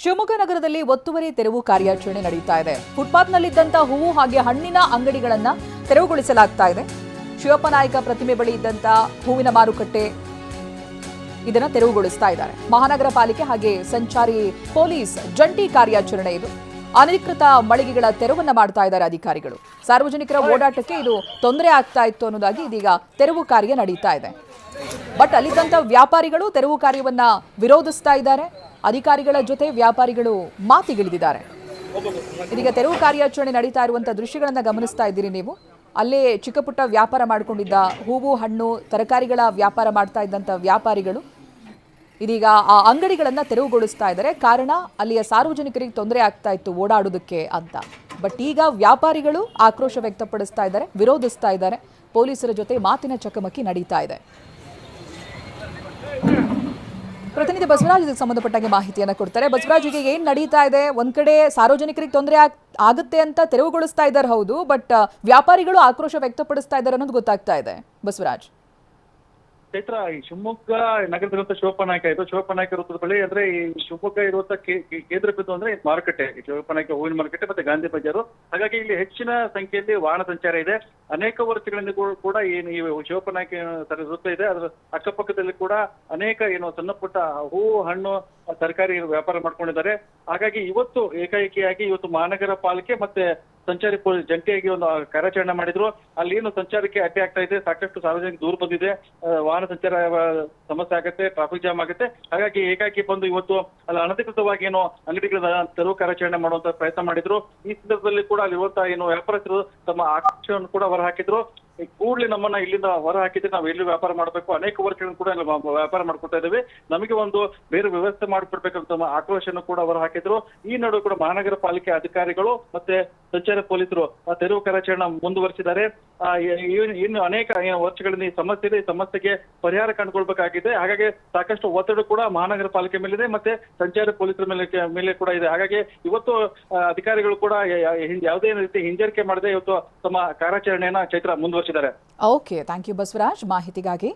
ಶಿವಮೊಗ್ಗ ನಗರದಲ್ಲಿ ಒತ್ತುವರಿ ತೆರವು ಕಾರ್ಯಾಚರಣೆ ನಡೆಯುತ್ತಾ ಇದೆ. ಫುಟ್ಪಾತ್ನಲ್ಲಿದ್ದಂಥ ಹೂವು ಹಾಗೆ ಹಣ್ಣಿನ ಅಂಗಡಿಗಳನ್ನ ತೆರವುಗೊಳಿಸಲಾಗ್ತಾ ಇದೆ. ಶಿವಪ್ಪ ನಾಯಕ ಪ್ರತಿಮೆ ಬಳಿ ಇದ್ದಂಥ ಹೂವಿನ ಮಾರುಕಟ್ಟೆ ಇದನ್ನ ತೆರವುಗೊಳಿಸ್ತಾ ಇದ್ದಾರೆ. ಮಹಾನಗರ ಪಾಲಿಕೆ ಹಾಗೆ ಸಂಚಾರಿ ಪೊಲೀಸ್ ಜಂಟಿ ಕಾರ್ಯಾಚರಣೆ ಇದು. ಅನಧಿಕೃತ ಮಳಿಗೆಗಳ ತೆರವನ್ನ ಮಾಡ್ತಾ ಇದ್ದಾರೆ ಅಧಿಕಾರಿಗಳು. ಸಾರ್ವಜನಿಕರ ಓಡಾಟಕ್ಕೆ ಇದು ತೊಂದರೆ ಆಗ್ತಾ ಇತ್ತು ಅನ್ನೋದಾಗಿ ಇದೀಗ ತೆರವು ಕಾರ್ಯ ನಡೀತಾ ಇದೆ. ಬಟ್ ಅಲ್ಲಿದ್ದಂಥ ವ್ಯಾಪಾರಿಗಳು ತೆರವು ಕಾರ್ಯವನ್ನ ವಿರೋಧಿಸ್ತಾ ಇದ್ದಾರೆ. ಅಧಿಕಾರಿಗಳ ಜೊತೆ ವ್ಯಾಪಾರಿಗಳು ಮಾತಿಗಿಳಿದಿದ್ದಾರೆ. ಇದೀಗ ತೆರವು ಕಾರ್ಯಾಚರಣೆ ನಡೀತಾ ಇರುವಂತಹ ದೃಶ್ಯಗಳನ್ನ ಗಮನಿಸ್ತಾ ಇದ್ದೀರಿ ನೀವು. ಅಲ್ಲೇ ಚಿಕ್ಕ ಪುಟ್ಟ ವ್ಯಾಪಾರ ಮಾಡಿಕೊಂಡಿದ್ದ ಹೂವು ಹಣ್ಣು ತರಕಾರಿಗಳ ವ್ಯಾಪಾರ ಮಾಡ್ತಾ ಇದ್ದಂಥ ವ್ಯಾಪಾರಿಗಳು ಇದೀಗ ಆ ಅಂಗಡಿಗಳನ್ನ ತೆರವುಗೊಳಿಸ್ತಾ ಇದ್ದಾರೆ. ಕಾರಣ ಅಲ್ಲಿಯ ಸಾರ್ವಜನಿಕರಿಗೆ ತೊಂದರೆ ಆಗ್ತಾ ಇತ್ತು ಓಡಾಡೋದಕ್ಕೆ ಅಂತ. ಬಟ್ ಈಗ ವ್ಯಾಪಾರಿಗಳು ಆಕ್ರೋಶ ವ್ಯಕ್ತಪಡಿಸ್ತಾ ಇದ್ದಾರೆ, ವಿರೋಧಿಸ್ತಾ ಇದ್ದಾರೆ. ಪೊಲೀಸರ ಜೊತೆ ಮಾತಿನ ಚಕಮಕಿ ನಡೀತಾ ಇದೆ. ಪ್ರತಿನಿಧಿ ಬಸವರಾಜ್ ಇದಕ್ಕೆ ಸಂಬಂಧಪಟ್ಟಾಗೆ ಮಾಹಿತಿಯನ್ನು ಕೊಡ್ತಾರೆ. ಬಸವರಾಜ್, ಈಗ ಏನ್ ನಡೀತಾ ಇದೆ? ಒಂದ್ ಕಡೆ ಸಾರ್ವಜನಿಕರಿಗೆ ತೊಂದರೆ ಆಗುತ್ತೆ ಅಂತ ತೆರವುಗೊಳಿಸ್ತಾ ಇದ್ದಾರೆ, ಹೌದು, ಬಟ್ ವ್ಯಾಪಾರಿಗಳು ಆಕ್ರೋಶ ವ್ಯಕ್ತಪಡಿಸ್ತಾ ಇದ್ದಾರೆ ಅನ್ನೋದು ಗೊತ್ತಾಗ್ತಾ ಇದೆ. ಬಸವರಾಜ್, ಚೈತ್ರ, ಈ ಶಿವಮೊಗ್ಗ ನಗರದಲ್ಲಿರುವಂತ ಶಿವಪ್ಪ ನಾಯಕ ಇದು ಶಿವಪ್ಪ ನಾಯಕ ವೃತ್ತದ ಬಳಿ ಅಂದ್ರೆ ಈ ಶಿವಮೊಗ್ಗ ಇರುವಂತ ಕೇಂದ್ರ ಬಿಂದು ಅಂದ್ರೆ ಮಾರುಕಟ್ಟೆ, ಶಿವಪ್ಪ ನಾಯಕ ಹೂವಿನ ಮಾರುಕಟ್ಟೆ ಮತ್ತೆ ಗಾಂಧಿ ಬಜಾರು. ಹಾಗಾಗಿ ಇಲ್ಲಿ ಹೆಚ್ಚಿನ ಸಂಖ್ಯೆಯಲ್ಲಿ ವಾಹನ ಸಂಚಾರ ಇದೆ. ಅನೇಕ ವರ್ಷಗಳಿಂದ ಕೂಡ ಏನು ಈ ಶಿವಪ್ಪ ನಾಯಕ ವೃತ್ತ ಇದೆ, ಅದರ ಅಕ್ಕಪಕ್ಕದಲ್ಲಿ ಕೂಡ ಅನೇಕ ಸಣ್ಣ ಪುಟ್ಟ ಹೂವು ಹಣ್ಣು ತರಕಾರಿ ವ್ಯಾಪಾರ ಮಾಡ್ಕೊಂಡಿದ್ದಾರೆ. ಹಾಗಾಗಿ ಏಕಾಏಕಿಯಾಗಿ ಇವತ್ತು ಮಹಾನಗರ ಪಾಲಿಕೆ ಮತ್ತೆ ಸಂಚಾರಿ ಪೊಲೀಸ್ ಜಂಟಿಯಾಗಿ ಒಂದು ಕಾರ್ಯಾಚರಣೆ ಮಾಡಿದ್ರು. ಅಲ್ಲಿ ಏನು ಸಂಚಾರಕ್ಕೆ ಅಡ್ಡಿ ಆಗ್ತಾ ಇದೆ, ಸಾಕಷ್ಟು ಸಾರ್ವಜನಿಕ ದೂರು ಬಂದಿದೆ, ವಾಹನ ಸಂಚಾರ ಸಮಸ್ಯೆ ಆಗುತ್ತೆ, ಟ್ರಾಫಿಕ್ ಜಾಮ್ ಆಗುತ್ತೆ. ಹಾಗಾಗಿ ಏಕಾಏಕಿ ಬಂದು ಇವತ್ತು ಅಲ್ಲಿ ಅನಧಿಕೃತವಾಗಿ ಅಂಗಡಿಗಳ ತೆರವು ಕಾರ್ಯಾಚರಣೆ ಮಾಡುವಂತ ಪ್ರಯತ್ನ ಮಾಡಿದ್ರು. ಈ ಸಂದರ್ಭದಲ್ಲಿ ಕೂಡ ಅಲ್ಲಿರುವಂತಹ ವ್ಯಾಪಾರಸ್ಥರು ತಮ್ಮ ಆಕ್ಷೇಪವನ್ನು ಕೂಡ ಹೊರಹಾಕಿದ್ರು. ಕೂಡಲೇ ನಮ್ಮನ್ನ ಇಲ್ಲಿಂದ ಹೊರ ಹಾಕಿದ್ರೆ ನಾವು ಎಲ್ಲಿ ವ್ಯಾಪಾರ ಮಾಡಬೇಕು, ಅನೇಕ ವರ್ಷಗಳನ್ನು ಕೂಡ ವ್ಯಾಪಾರ ಮಾಡ್ಕೊತಾ ಇದ್ದೇವೆ, ನಮಗೆ ಒಂದು ಬೇರೆ ವ್ಯವಸ್ಥೆ ಮಾಡಿಕೊಡ್ಬೇಕಂತ ಆಕ್ರೋಶವನ್ನು ಕೂಡ ಹೊರ ಹಾಕಿದ್ರು. ಈ ನಡುವೆ ಕೂಡ ಮಹಾನಗರ ಪಾಲಿಕೆ ಅಧಿಕಾರಿಗಳು ಮತ್ತೆ ಸಂಚಾರ ಪೊಲೀಸರು ತೆರವು ಕಾರ್ಯಾಚರಣೆ ಮುಂದುವರಿಸಿದ್ದಾರೆ. ಇನ್ನು ಅನೇಕ ವರ್ಷಗಳಿಂದ ಈ ಸಮಸ್ಯೆ ಇದೆ, ಈ ಸಮಸ್ಯೆಗೆ ಪರಿಹಾರ ಕಂಡುಕೊಳ್ಬೇಕಾಗಿದೆ. ಹಾಗಾಗಿ ಸಾಕಷ್ಟು ಒತ್ತಡ ಕೂಡ ಮಹಾನಗರ ಪಾಲಿಕೆ ಮೇಲಿದೆ ಮತ್ತೆ ಸಂಚಾರ ಪೊಲೀಸರ ಮೇಲೆ ಕೂಡ ಇದೆ. ಹಾಗಾಗಿ ಇವತ್ತು ಅಧಿಕಾರಿಗಳು ಕೂಡ ಯಾವುದೇ ರೀತಿ ಹಿಂಜರಿಕೆ ಮಾಡದೆ ಇವತ್ತು ತಮ್ಮ ಕಾರ್ಯಾಚರಣೆಯನ್ನ ಚೈತ್ರ ಮುಂದುವರಿಸಿದ್ದಾರೆ. ಓಕೆ, ಥ್ಯಾಂಕ್ ಯು ಬಸವರಾಜ್ ಮಾಹಿತಿಗಾಗಿ.